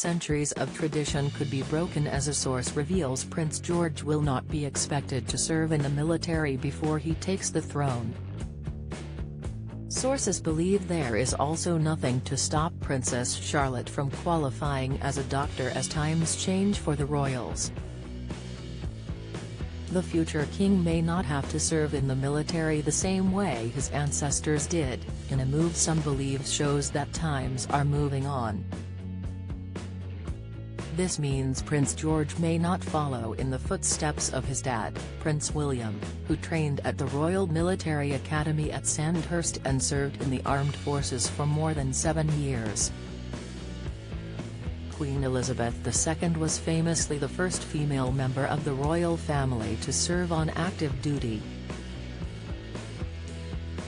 Centuries of tradition could be broken as a source reveals Prince George will not be expected to serve in the military before he takes the throne. Sources believe there is also nothing to stop Princess Charlotte from qualifying as a doctor as times change for the royals. The future king may not have to serve in the military the same way his ancestors did, in a move some believe shows that times are moving on. This means Prince George may not follow in the footsteps of his dad, Prince William, who trained at the Royal Military Academy at Sandhurst and served in the armed forces for more than 7 years. Queen Elizabeth II was famously the first female member of the royal family to serve on active duty.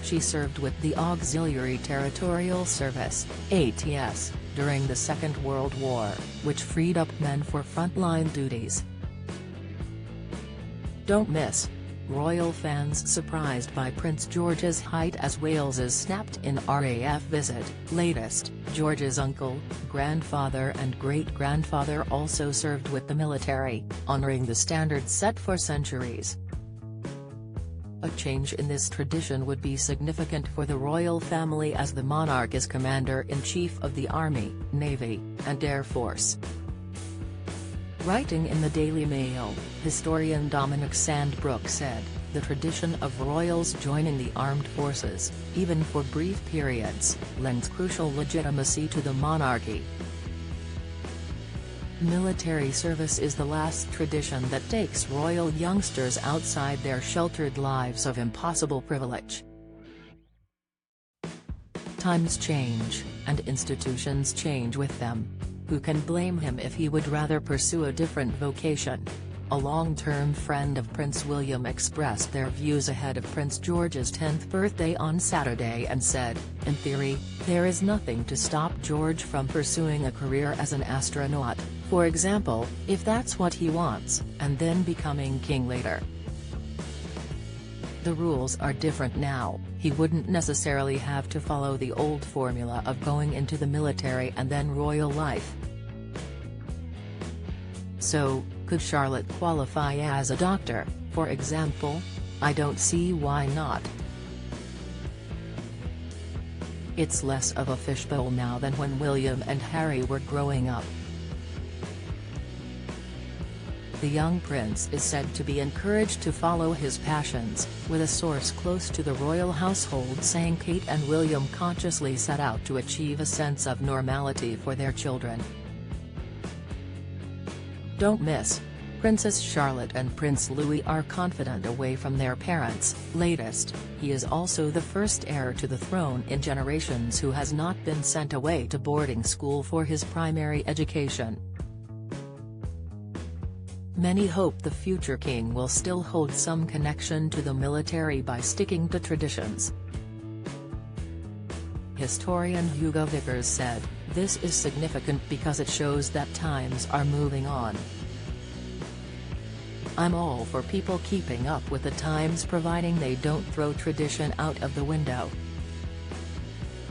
She served with the Auxiliary Territorial Service, ATS, during the Second World War, which freed up men for frontline duties. Don't miss: royal fans surprised by Prince George's height as Wales's snapped-in RAF visit. Latest: George's uncle, grandfather and great-grandfather also served with the military, honoring the standard set for centuries. A change in this tradition would be significant for the royal family as the monarch is Commander-in-Chief of the Army, Navy, and Air Force. Writing in the Daily Mail, historian Dominic Sandbrook said, "The tradition of royals joining the armed forces, even for brief periods, lends crucial legitimacy to the monarchy. Military service is the last tradition that takes royal youngsters outside their sheltered lives of impossible privilege. Times change, and institutions change with them. Who can blame him if he would rather pursue a different vocation?" A long-term friend of Prince William expressed their views ahead of Prince George's 10th birthday on Saturday and said, "In theory, there is nothing to stop George from pursuing a career as an astronaut, for example, if that's what he wants, and then becoming king later. The rules are different now, he wouldn't necessarily have to follow the old formula of going into the military and then royal life." So, could Charlotte qualify as a doctor, for example? I don't see why not. It's less of a fishbowl now than when William and Harry were growing up. The young prince is said to be encouraged to follow his passions, with a source close to the royal household saying Kate and William consciously set out to achieve a sense of normality for their children. Don't miss: Princess Charlotte and Prince Louis are confident away from their parents. Latest: he is also the first heir to the throne in generations who has not been sent away to boarding school for his primary education. Many hope the future king will still hold some connection to the military by sticking to traditions. Historian Hugo Vickers said, "This is significant because it shows that times are moving on. I'm all for people keeping up with the times providing they don't throw tradition out of the window."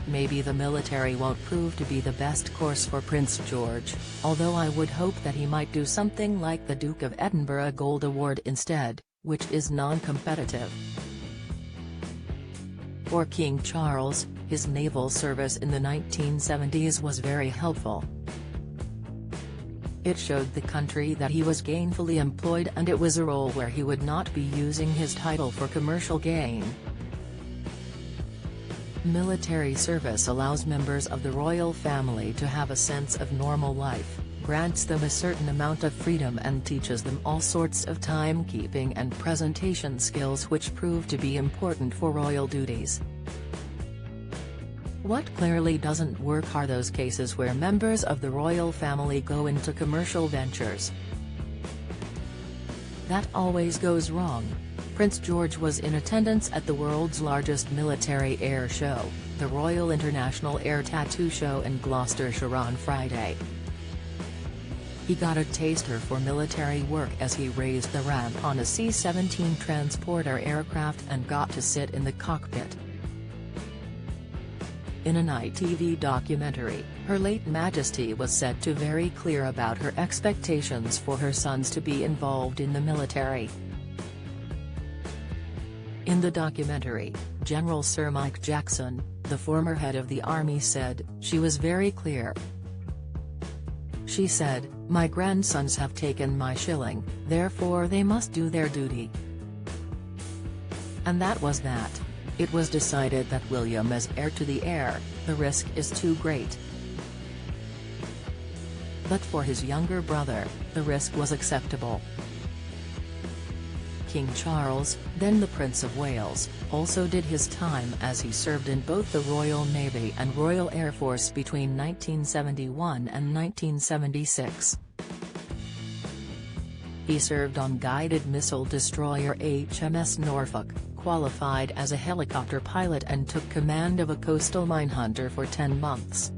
Maybe the military won't prove to be the best course for Prince George, although I would hope that he might do something like the Duke of Edinburgh Gold Award instead, which is non-competitive. For King Charles, his naval service in the 1970s was very helpful. It showed the country that he was gainfully employed, and it was a role where he would not be using his title for commercial gain. Military service allows members of the royal family to have a sense of normal life, grants them a certain amount of freedom and teaches them all sorts of timekeeping and presentation skills which prove to be important for royal duties. What clearly doesn't work are those cases where members of the royal family go into commercial ventures. That always goes wrong. Prince George was in attendance at the world's largest military air show, the Royal International Air Tattoo Show in Gloucestershire on Friday. He got a taster for military work as he raised the ramp on a C-17 transporter aircraft and got to sit in the cockpit. In an ITV documentary, Her Late Majesty was said to very clear about her expectations for her sons to be involved in the military. In the documentary, General Sir Mike Jackson, the former head of the army, said, "She was very clear. She said, 'My grandsons have taken my shilling, therefore they must do their duty.' And that was that. It was decided that William as heir to the heir, the risk is too great. But for his younger brother, the risk was acceptable." King Charles, then the Prince of Wales, also did his time as he served in both the Royal Navy and Royal Air Force between 1971 and 1976. He served on guided missile destroyer HMS Norfolk, qualified as a helicopter pilot and took command of a coastal minehunter for 10 months.